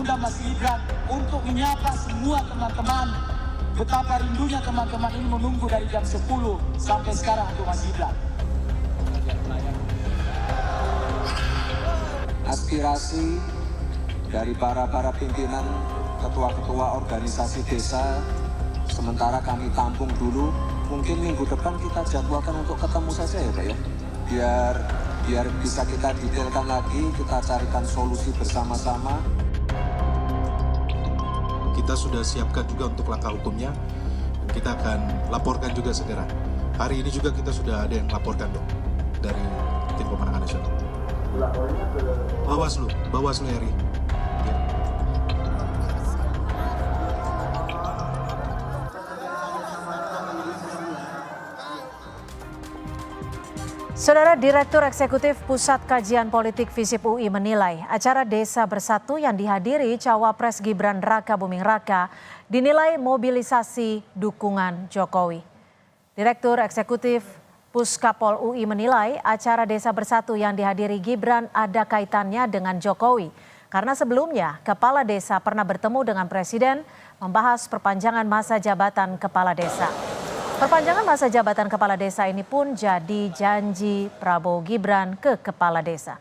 mengundang Mas Gibran untuk menyapa semua teman-teman. Betapa rindunya teman-teman ini menunggu dari jam 10 sampai sekarang untuk Mas Gibran. Aspirasi dari para pimpinan, ketua-ketua organisasi desa, sementara kami tampung dulu. Mungkin minggu depan kita jadwalkan untuk ketemu saja ya Pak ya. Biar bisa kita detailkan lagi, kita carikan solusi bersama-sama. Kita sudah siapkan juga untuk langkah hukumnya, dan kita akan laporkan juga segera. Hari ini juga kita sudah ada yang laporkan dong dari tim pemenangan nasional. Bawaslu RI. Ya. Saudara Direktur Eksekutif Pusat Kajian Politik FISIP UI menilai acara Desa Bersatu yang dihadiri Cawapres Gibran Raka Buming Raka dinilai mobilisasi dukungan Jokowi. Direktur Eksekutif Puskapol UI menilai acara Desa Bersatu yang dihadiri Gibran ada kaitannya dengan Jokowi. Karena sebelumnya Kepala Desa pernah bertemu dengan Presiden membahas perpanjangan masa jabatan Kepala Desa. Perpanjangan masa jabatan Kepala Desa ini pun jadi janji Prabowo Gibran ke Kepala Desa.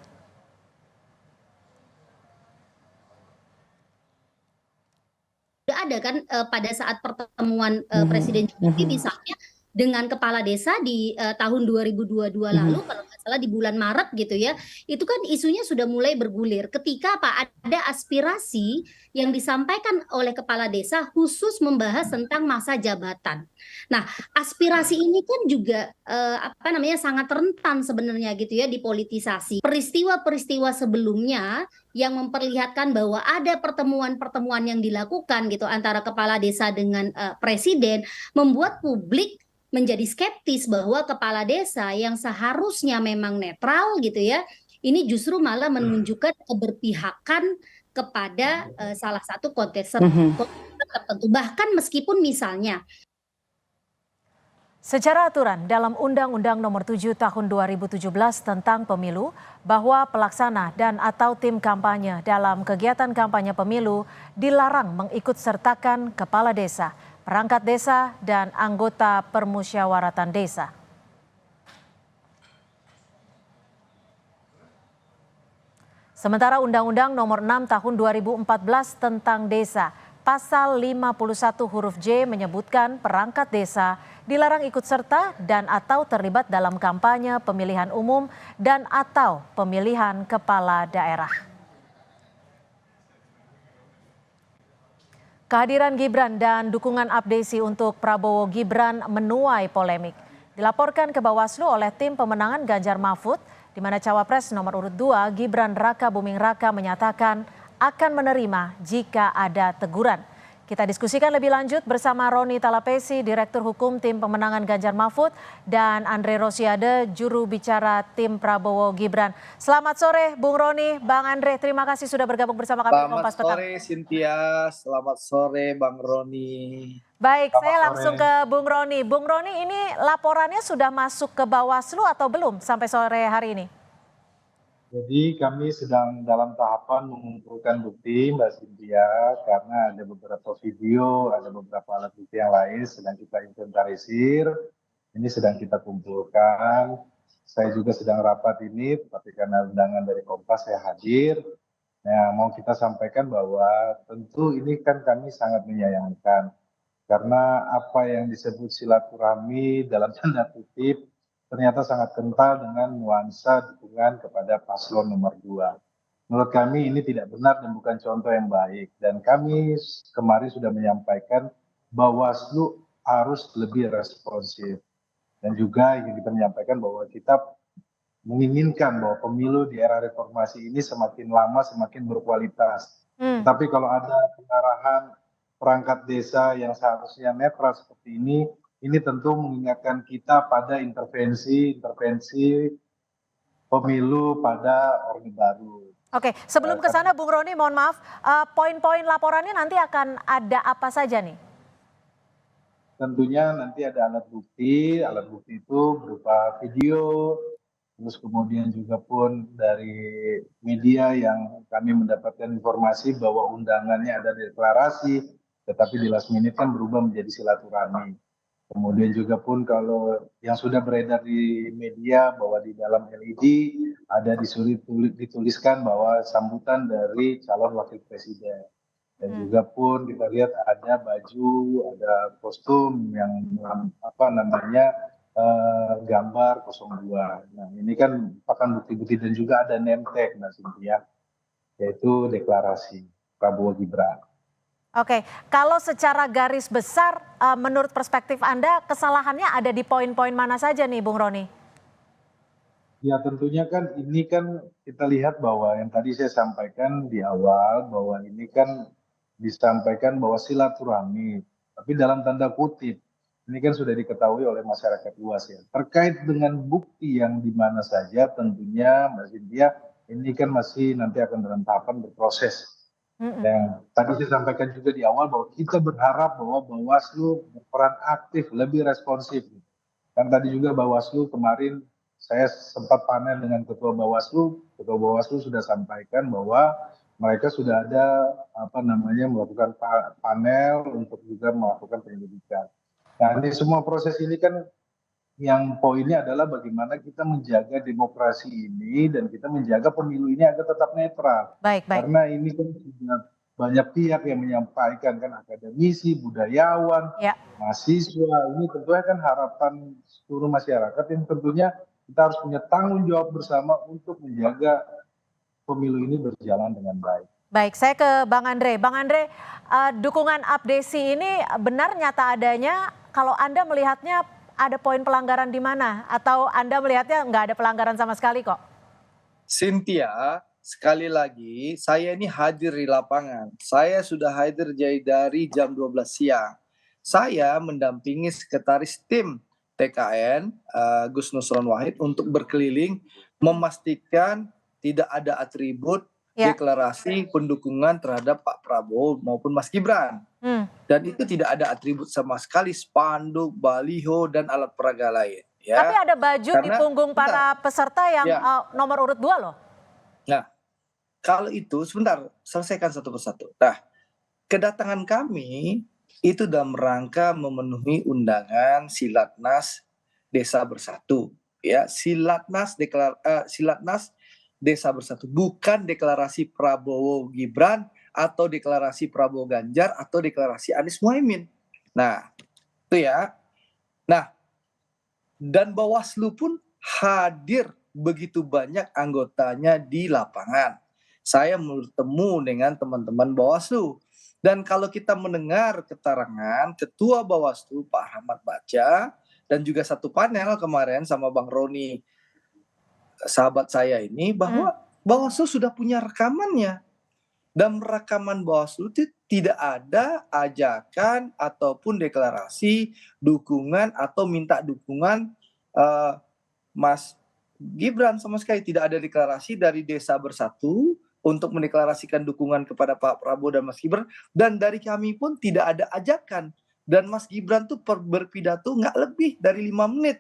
Sudah ada kan pada saat pertemuan Presiden Jokowi misalnya dengan Kepala Desa di tahun 2022 lalu, kalau nggak salah di bulan Maret gitu ya, itu kan isunya sudah mulai bergulir ketika ada aspirasi yang disampaikan oleh Kepala Desa khusus membahas tentang masa jabatan. Nah, aspirasi ini kan juga sangat rentan sebenarnya gitu ya dipolitisasi. Peristiwa-peristiwa sebelumnya yang memperlihatkan bahwa ada pertemuan-pertemuan yang dilakukan gitu antara Kepala Desa dengan Presiden membuat publik menjadi skeptis bahwa Kepala Desa yang seharusnya memang netral gitu ya, ini justru malah menunjukkan keberpihakan kepada salah satu kontestan tertentu, bahkan meskipun misalnya secara aturan dalam Undang-Undang Nomor 7 Tahun 2017 tentang Pemilu bahwa pelaksana dan atau tim kampanye dalam kegiatan kampanye pemilu dilarang mengikut sertakan kepala desa, perangkat desa, dan anggota permusyawaratan desa. Sementara Undang-Undang Nomor 6 Tahun 2014 tentang Desa, Pasal 51 huruf J menyebutkan perangkat desa dilarang ikut serta dan atau terlibat dalam kampanye pemilihan umum dan atau pemilihan kepala daerah. Kehadiran Gibran dan dukungan Abdesi untuk Prabowo Gibran menuai polemik. Dilaporkan ke Bawaslu oleh tim pemenangan Ganjar Mahfud, di mana Cawapres nomor urut 2 Gibran Raka Buming Raka menyatakan akan menerima jika ada teguran. Kita diskusikan lebih lanjut bersama Roni Talapesi, Direktur Hukum Tim Pemenangan Ganjar Mahfud, dan Andre Rosiade, juru bicara tim Prabowo Gibran. Selamat sore Bung Roni, Bang Andre, terima kasih sudah bergabung bersama kami di Kompas Petang. Selamat sore Cynthia, selamat sore Bang Roni. Baik, saya langsung ke Bung Roni. Bung Roni, ini laporannya sudah masuk ke Bawaslu atau belum sampai sore hari ini? Jadi kami sedang dalam tahapan mengumpulkan bukti Mbak Cynthia, karena ada beberapa video, ada beberapa alat bukti yang lain sedang kita inventarisir, ini sedang kita kumpulkan. Saya juga sedang rapat ini, tapi karena undangan dari Kompas saya hadir. Nah, mau kita sampaikan bahwa tentu ini kan kami sangat menyayangkan, karena apa yang disebut silaturahmi dalam tanda kutip ternyata sangat kental dengan nuansa dukungan kepada paslon nomor 2. Menurut kami ini tidak benar dan bukan contoh yang baik. Dan kami kemarin sudah menyampaikan bahwa Bawaslu harus lebih responsif. Dan juga yang kita menyampaikan bahwa kita menginginkan bahwa pemilu di era reformasi ini semakin lama semakin berkualitas. Tapi kalau ada pengarahan perangkat desa yang seharusnya netral seperti ini tentu mengingatkan kita pada intervensi pemilu pada Orde Baru. Oke, sebelum ke sana Bung Roni, mohon maaf, poin-poin laporannya nanti akan ada apa saja nih? Tentunya nanti ada alat bukti itu berupa video, terus kemudian juga pun dari media yang kami mendapatkan informasi bahwa undangannya ada deklarasi, tetapi di last minute kan berubah menjadi silaturahmi. Kemudian juga pun kalau yang sudah beredar di media bahwa di dalam LED ada dituliskan bahwa sambutan dari calon wakil presiden. Dan juga pun kita lihat ada baju, ada kostum yang apa namanya gambar 02. Nah ini kan merupakan bukti-bukti dan juga ada name tag Mbak Cynthia, yaitu deklarasi Prabowo Gibran. Oke, kalau secara garis besar, menurut perspektif Anda, kesalahannya ada di poin-poin mana saja nih, Bung Roni? Ya tentunya kan ini kan kita lihat bahwa yang tadi saya sampaikan di awal bahwa ini kan disampaikan bahwa silaturahmi, tapi dalam tanda kutip. Ini kan sudah diketahui oleh masyarakat luas ya. Terkait dengan bukti yang di mana saja tentunya Mbak Cynthia ini kan masih nanti akan dalam tahapan berproses. Dan tadi saya sampaikan juga di awal bahwa kita berharap bahwa Bawaslu berperan aktif, lebih responsif. Dan tadi juga Bawaslu kemarin saya sempat panel dengan Ketua Bawaslu sudah sampaikan bahwa mereka sudah ada melakukan panel untuk juga melakukan penyelidikan. Nah ini semua proses ini kan yang poinnya adalah bagaimana kita menjaga demokrasi ini dan kita menjaga pemilu ini agar tetap netral. Baik. Karena ini kan sudah banyak pihak yang menyampaikan kan, akademisi, budayawan, mahasiswa. Ini tentunya kan harapan seluruh masyarakat yang tentunya kita harus punya tanggung jawab bersama untuk menjaga pemilu ini berjalan dengan baik. Baik, saya ke Bang Andre. Bang Andre, dukungan Abdesi ini benar nyata adanya. Kalau Anda melihatnya ada poin pelanggaran di mana? Atau Anda melihatnya nggak ada pelanggaran sama sekali kok? Cynthia, sekali lagi saya ini hadir di lapangan. Saya sudah hadir dari jam 12 siang. Saya mendampingi sekretaris tim TKN Gus Nusron Wahid untuk berkeliling memastikan tidak ada atribut deklarasi pendukungan terhadap Pak Prabowo maupun Mas Gibran. Dan itu tidak ada atribut sama sekali, spanduk, baliho, dan alat peraga lain. Ya. Tapi ada baju di punggung para peserta yang nomor urut 2 loh. Nah, kalau itu sebentar, selesaikan satu persatu. Nah, kedatangan kami itu dalam rangka memenuhi undangan Silatnas Desa Bersatu. Ya, Silatnas Desa Bersatu, bukan deklarasi Prabowo Gibran atau deklarasi Prabowo Ganjar atau deklarasi Anies Muhaimin. Nah, itu ya. Nah, dan Bawaslu pun hadir begitu banyak anggotanya di lapangan. Saya bertemu dengan teman-teman Bawaslu. Dan kalau kita mendengar keterangan Ketua Bawaslu Pak Ahmad Baca dan juga satu panel kemarin sama Bang Roni, sahabat saya ini, bahwa Bawaslu sudah punya rekamannya. Dan rekaman Bawaslu itu tidak ada ajakan ataupun deklarasi dukungan atau minta dukungan Mas Gibran, sama sekali tidak ada deklarasi dari Desa Bersatu untuk mendeklarasikan dukungan kepada Pak Prabowo dan Mas Gibran, dan dari kami pun tidak ada ajakan. Dan Mas Gibran tuh berpidato nggak lebih dari 5 menit.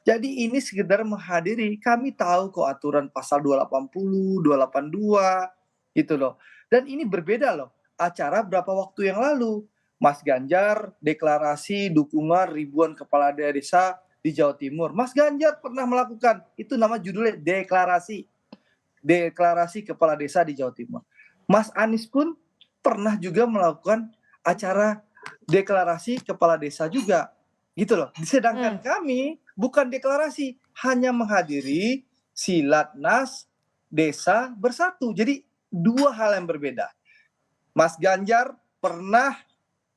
Jadi ini sekedar menghadiri, kami tahu kok aturan pasal 280, 282 gitu loh. Dan ini berbeda loh, acara berapa waktu yang lalu Mas Ganjar deklarasi dukungan ribuan kepala desa di Jawa Timur. Mas Ganjar pernah melakukan, itu nama judulnya deklarasi kepala desa di Jawa Timur. Mas Anies pun pernah juga melakukan acara deklarasi kepala desa juga, gitu loh. Sedangkan kami bukan deklarasi, hanya menghadiri Silatnas Desa Bersatu. Jadi dua hal yang berbeda. Mas Ganjar pernah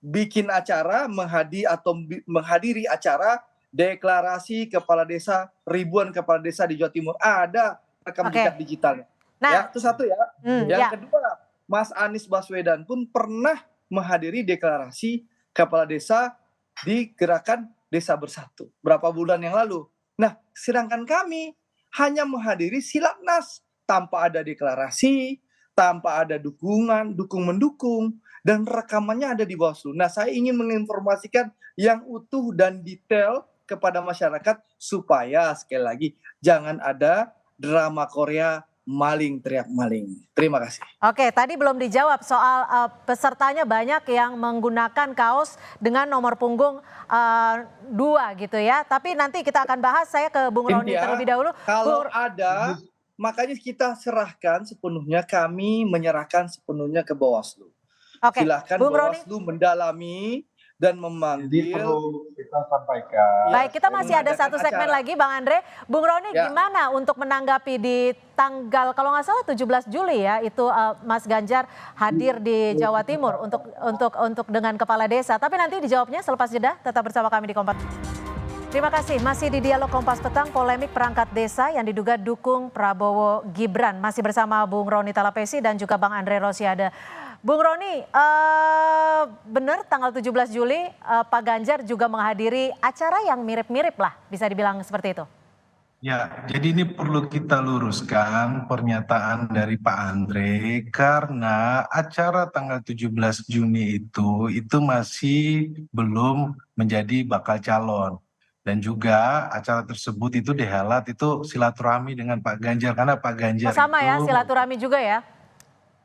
bikin acara menghadiri acara deklarasi kepala desa, ribuan kepala desa di Jawa Timur. Ada rekam jejak digitalnya. Nah, ya, itu satu ya. Yang kedua, Mas Anies Baswedan pun pernah menghadiri deklarasi kepala desa di Gerakan Desa Bersatu berapa bulan yang lalu. Nah, sedangkan kami hanya menghadiri Silatnas tanpa ada deklarasi, tanpa ada dukungan, dukung-mendukung, dan rekamannya ada di Bawaslu. Nah, saya ingin menginformasikan yang utuh dan detail kepada masyarakat supaya sekali lagi jangan ada drama Korea maling teriak maling. Terima kasih. Oke, tadi belum dijawab soal pesertanya banyak yang menggunakan kaos dengan nomor punggung 2 gitu ya. Tapi nanti kita akan bahas, saya ke Bung Roni terlebih dahulu. Kalau ada, makanya kita serahkan sepenuhnya, kami menyerahkan sepenuhnya ke Bawaslu. Oke, Silahkan Bung Roni. Bawaslu mendalami dan Jadi memanggil. perlu kita sampaikan. Baik, kita masih ada satu segmen lagi Bang Andre. Bung Roni, gimana untuk menanggapi di tanggal kalau nggak salah 17 Juli ya, itu Mas Ganjar hadir di Jawa Timur untuk dengan kepala desa. Tapi nanti dijawabnya selepas jeda, tetap bersama kami di Kompas. Terima kasih, masih di Dialog Kompas Petang, polemik perangkat desa yang diduga dukung Prabowo Gibran. Masih bersama Bung Roni Talapesi dan juga Bang Andre Rosiade. Bung Roni, benar tanggal 17 Juli Pak Ganjar juga menghadiri acara yang mirip-mirip lah, bisa dibilang seperti itu. Ya, jadi ini perlu kita luruskan pernyataan dari Pak Andre karena acara tanggal 17 Juni itu masih belum menjadi bakal calon. Dan juga acara tersebut itu dihelat itu silaturahmi dengan Pak Ganjar karena Pak Ganjar sama itu ya, silaturahmi juga ya.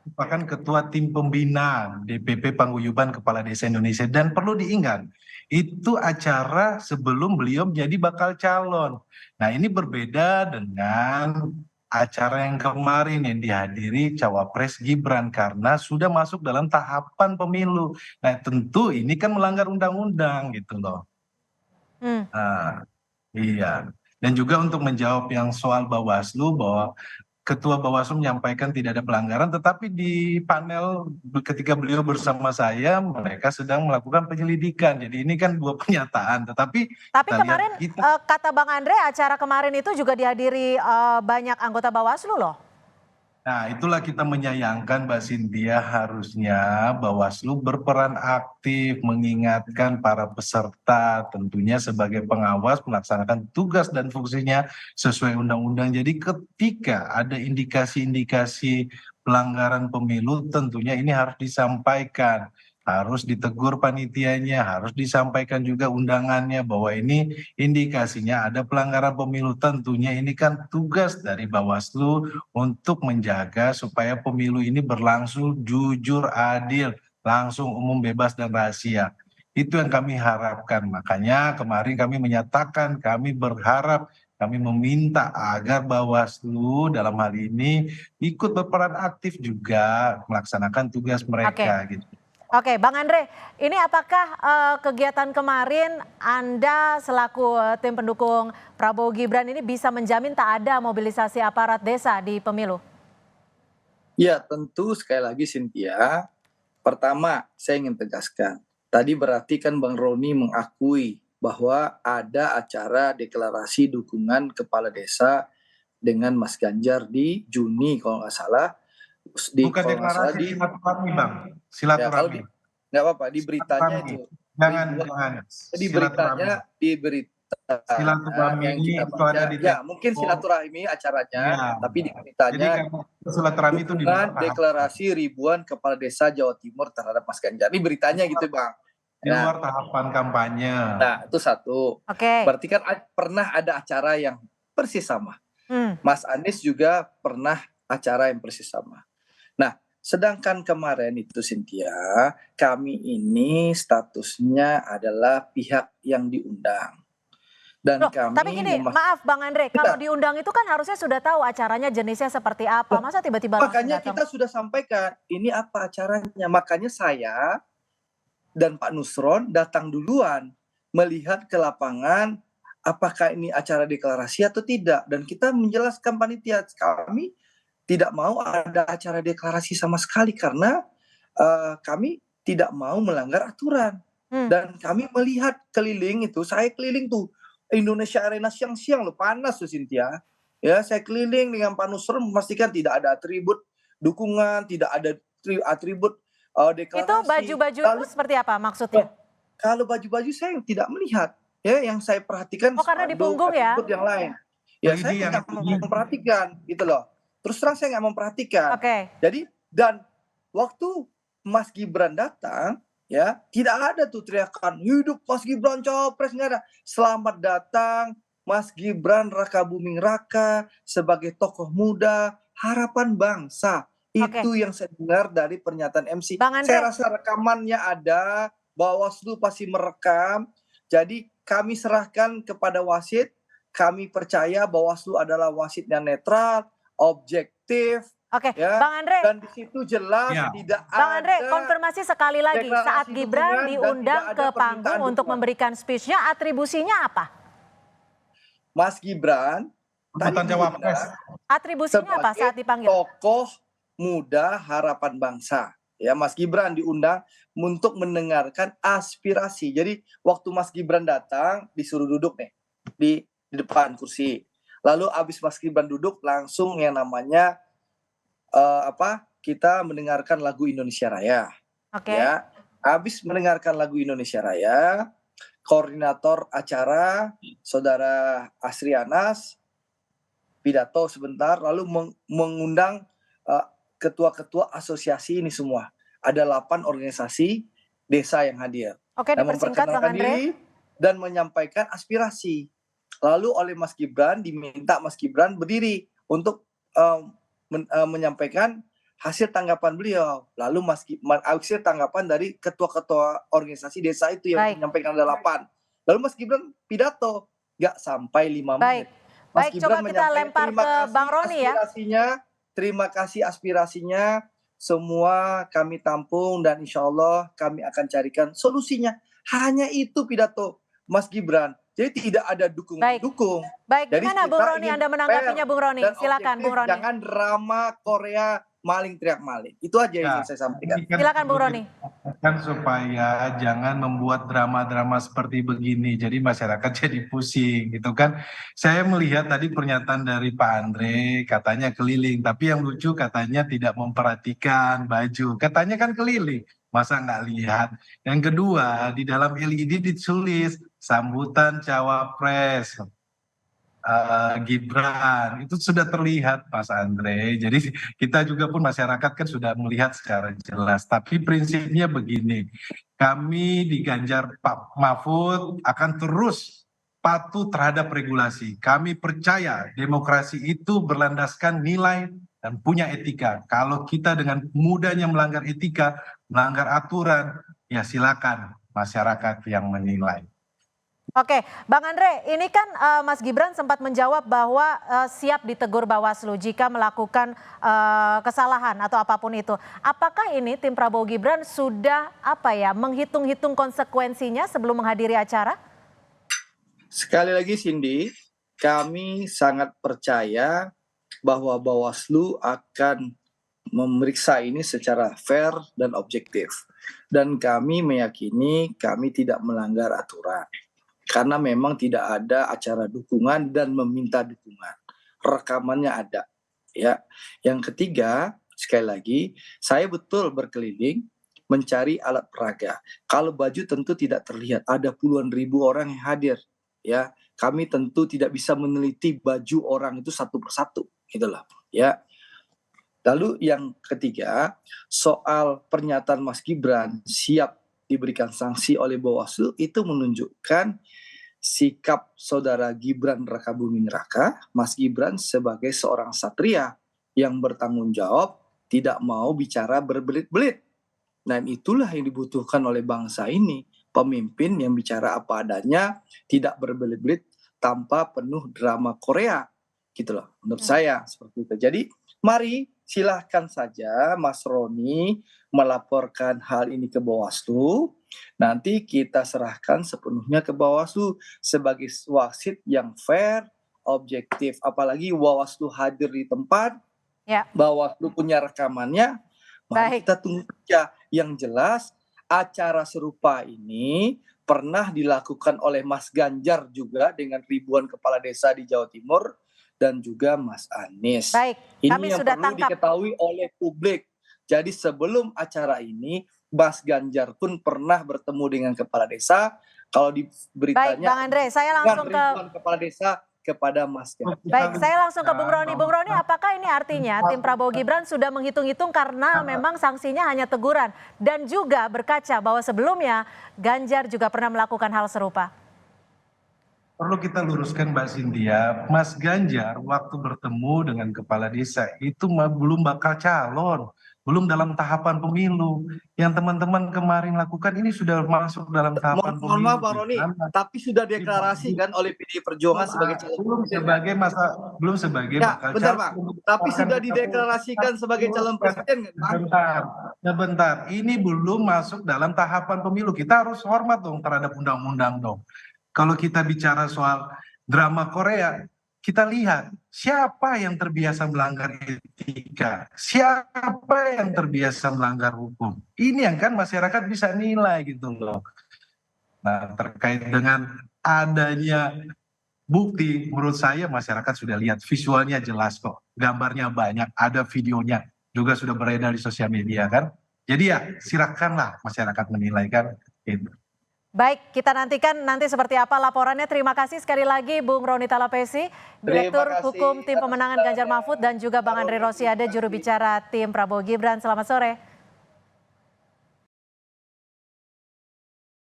merupakan ketua tim pembina DPP Paguyuban Kepala Desa Indonesia dan perlu diingat itu acara sebelum beliau menjadi bakal calon. Nah, ini berbeda dengan acara yang kemarin yang dihadiri Cawapres Gibran karena sudah masuk dalam tahapan pemilu. Nah, tentu ini kan melanggar undang-undang gitu loh. Nah, iya. Dan juga untuk menjawab yang soal Bawaslu bahwa Ketua Bawaslu menyampaikan tidak ada pelanggaran, tetapi di panel ketika beliau bersama saya, mereka sedang melakukan penyelidikan. Jadi ini kan dua pernyataan, tetapi kemarin kata Bang Andre, acara kemarin itu juga dihadiri banyak anggota Bawaslu loh. Nah, itulah kita menyayangkan Mbak Cynthia, harusnya Bawaslu berperan aktif mengingatkan para peserta tentunya sebagai pengawas melaksanakan tugas dan fungsinya sesuai undang-undang. Jadi ketika ada indikasi-indikasi pelanggaran pemilu tentunya ini harus disampaikan. Harus ditegur panitianya, harus disampaikan juga undangannya bahwa ini indikasinya ada pelanggaran pemilu. Tentunya ini kan tugas dari Bawaslu untuk menjaga supaya pemilu ini berlangsung jujur, adil, langsung, umum, bebas, dan rahasia. Itu yang kami harapkan. Makanya kemarin kami menyatakan kami berharap, kami meminta agar Bawaslu dalam hal ini ikut berperan aktif juga melaksanakan tugas mereka. Gitu. Oke, Bang Andre, ini apakah kegiatan kemarin Anda selaku tim pendukung Prabowo Gibran ini bisa menjamin tak ada mobilisasi aparat desa di pemilu? Ya, tentu sekali lagi Cynthia, pertama saya ingin tegaskan, tadi berarti kan Bang Roni mengakui bahwa ada acara deklarasi dukungan kepala desa dengan Mas Ganjar di Juni kalau nggak salah. Bukan deklarasi, silaturahmi Bang. Silaturahmi. Nggak apa-apa, di beritanya itu. Jangan. Di berita silaturahmi yang ini kita itu ada di mungkin silaturahmi acaranya, tapi di beritanya silaturahmi itu dengan deklarasi ribuan kepala desa Jawa Timur terhadap Mas Ganjar. Ini beritanya gitu Bang. Di luar tahapan kampanye. Nah, itu satu. Berarti kan pernah ada acara yang persis sama. Mas Anies juga pernah acara yang persis sama. Nah, sedangkan kemarin itu Cynthia, kami ini statusnya adalah pihak yang diundang. Dan kami tapi gini, maaf Bang Andre, kalau diundang itu kan harusnya sudah tahu acaranya jenisnya seperti apa. Masa tiba-tiba makanya kita sudah sampaikan ini apa acaranya. Makanya saya dan Pak Nusron datang duluan melihat ke lapangan apakah ini acara deklarasi atau tidak. Dan kita menjelaskan panitia kami tidak mau ada acara deklarasi sama sekali karena kami tidak mau melanggar aturan. Dan kami melihat keliling itu, saya keliling tuh Indonesia Arena siang-siang loh, panas tuh Cynthia. Ya, saya keliling dengan Pak Nusron memastikan tidak ada atribut dukungan, tidak ada atribut deklarasi. Itu baju-baju itu seperti apa maksudnya? Kalau baju-baju saya tidak melihat. Ya, yang saya perhatikan karena di punggung ya? Yang lain. Ya, saya tidak memperhatikan gitu loh. Terus terang saya nggak memperhatikan. Jadi dan waktu Mas Gibran datang, ya tidak ada tuh teriakan hidup Mas Gibran cawapres, nggak ada. Selamat datang Mas Gibran Raka Buming Raka sebagai tokoh muda harapan bangsa. Oke. Itu yang saya dengar dari pernyataan MC. Bang Andre. Saya rasa rekamannya ada, Bawaslu pasti merekam. Jadi kami serahkan kepada wasit. Kami percaya Bawaslu adalah wasit yang netral, objektif. Oke, Ya, Bang Andre. dan di situ jelas Ya. tidak Bang Andre, ada konfirmasi sekali lagi, deklarasi saat dukungan Gibran dan diundang tidak ada ke panggung permintaan untuk dukungan. memberikan speech-nya, atribusinya apa? Mas Gibran Jabatan tadi cawapres. diundang Atribusinya apa saat sebagai dipanggil? tokoh muda harapan bangsa. Ya, Mas Gibran diundang untuk mendengarkan aspirasi. Jadi waktu Mas Gibran datang disuruh duduk nih di depan kursi. Lalu abis Mas Gibran duduk langsung yang namanya kita mendengarkan lagu Indonesia Raya. Oke. Ya, habis mendengarkan lagu Indonesia Raya, koordinator acara Saudara Asri Anas pidato sebentar, lalu mengundang ketua-ketua asosiasi ini semua. Ada 8 organisasi desa yang hadir. Oke, Yang dipersingkat Bang memperkenalkan Andre. diri dan menyampaikan aspirasi. Lalu oleh Mas Gibran diminta Mas Gibran berdiri untuk menyampaikan hasil tanggapan beliau. Lalu hasil tanggapan dari ketua-ketua organisasi desa itu yang Baik. menyampaikan ada 8. Lalu Mas Gibran pidato, nggak sampai 5 Baik. menit. Mas Baik, Gibran coba kita menyampaikan, lempar "Terima ke kasih Bang Roni ya." Terima kasih aspirasinya, semua kami tampung dan insya Allah kami akan carikan solusinya. Hanya itu pidato Mas Gibran. Jadi tidak ada dukung-dukung. Baik, Jadi gimana kita Bung Roni ingin Anda menanggapinya fair Bung Roni? dan Silakan Bung objektif, Roni. jangan drama Korea maling teriak maling. Itu aja yang ingin saya sampaikan. Ini kan Silakan Bung perlu Roni. dikatakan supaya jangan membuat drama-drama seperti begini. Jadi masyarakat jadi pusing gitu kan. Saya melihat tadi pernyataan dari Pak Andre katanya keliling. Tapi yang lucu katanya tidak memperhatikan baju. Katanya kan keliling. Masa nggak lihat? Yang kedua di dalam LED ditulis sambutan cawapres. Gibran itu sudah terlihat Mas Andre. Jadi kita juga pun masyarakat kan sudah melihat secara jelas. Tapi prinsipnya begini, kami di Ganjar Pak Mahfud akan terus patuh terhadap regulasi. Kami percaya demokrasi itu berlandaskan nilai dan punya etika. Kalau kita dengan mudahnya melanggar etika, melanggar aturan, ya silakan masyarakat yang menilai. Oke, Bang Andre, ini kan Mas Gibran sempat menjawab bahwa siap ditegur Bawaslu jika melakukan kesalahan atau apapun itu. Apakah ini tim Prabowo Gibran sudah menghitung-hitung konsekuensinya sebelum menghadiri acara? Sekali lagi Cindy, kami sangat percaya bahwa Bawaslu akan memeriksa ini secara fair dan objektif. Dan kami meyakini kami tidak melanggar aturan. Karena memang tidak ada acara dukungan dan meminta dukungan. Rekamannya ada. Ya. Yang ketiga, sekali lagi, saya betul berkeliling mencari alat peraga. Kalau baju tentu tidak terlihat, ada puluhan ribu orang yang hadir. Ya, kami tentu tidak bisa meneliti baju orang itu satu persatu, gitulah. Ya. Lalu yang ketiga, soal pernyataan Mas Gibran siap diberikan sanksi oleh Bawaslu, itu menunjukkan sikap saudara Gibran Raka Buming Raka, Mas Gibran sebagai seorang satria yang bertanggung jawab, tidak mau bicara berbelit-belit. Dan itulah yang dibutuhkan oleh bangsa ini, pemimpin yang bicara apa adanya, tidak berbelit-belit tanpa penuh drama Korea. Gitu loh, menurut saya seperti itu. Jadi mari silahkan saja Mas Roni melaporkan hal ini ke Bawaslu. Nanti kita serahkan sepenuhnya ke Bawaslu sebagai wasit yang fair, objektif. Apalagi Bawaslu hadir di tempat, Bawaslu punya rekamannya. Mari kita tunggu saja. Yang jelas acara serupa ini pernah dilakukan oleh Mas Ganjar juga dengan ribuan kepala desa di Jawa Timur dan juga Mas Anies. Ini kami yang sudah perlu diketahui oleh publik. Jadi sebelum acara ini, Mas Ganjar pun pernah bertemu dengan kepala desa. Kalau di beritanya, Bang Andre, saya langsung ke ribuan kepala desa kepada Mas Ganjar. Baik, saya langsung ke Bung Roni. Bung Roni, apakah ini artinya tim Prabowo Gibran sudah menghitung-hitung karena memang sanksinya hanya teguran dan juga berkaca bahwa sebelumnya Ganjar juga pernah melakukan hal serupa? Perlu kita luruskan Mbak Cynthia, Mas Ganjar waktu bertemu dengan kepala desa itu belum bakal calon, belum dalam tahapan pemilu. Yang teman-teman kemarin lakukan ini sudah masuk dalam tahapan pemilu. Mohon maaf Pak Roni, tapi sudah deklarasikan oleh PDI Perjuangan sebagai calon presiden. Belum sebagai Ya, bakal bentar calon. Pak. Tapi sudah dideklarasikan sebagai calon presiden nggak, Pak? Sebentar. Ini belum masuk dalam tahapan pemilu. Kita harus hormat dong terhadap undang-undang dong. Kalau kita bicara soal drama Korea, kita lihat siapa yang terbiasa melanggar etika, siapa yang terbiasa melanggar hukum. Ini yang kan masyarakat bisa nilai gitu loh. Nah, terkait dengan adanya bukti, menurut saya masyarakat sudah lihat, visualnya jelas kok, gambarnya banyak, ada videonya, juga sudah beredar di sosial media kan. Jadi ya silakanlah masyarakat menilai kan itu. Baik, kita nantikan nanti seperti apa laporannya. Terima kasih sekali lagi Bung Roni Talapesi, Direktur Hukum Tim Pemenangan Ganjar Mahfud, dan juga Bang Andre Rosiade, juru bicara tim Prabowo Gibran. Selamat sore.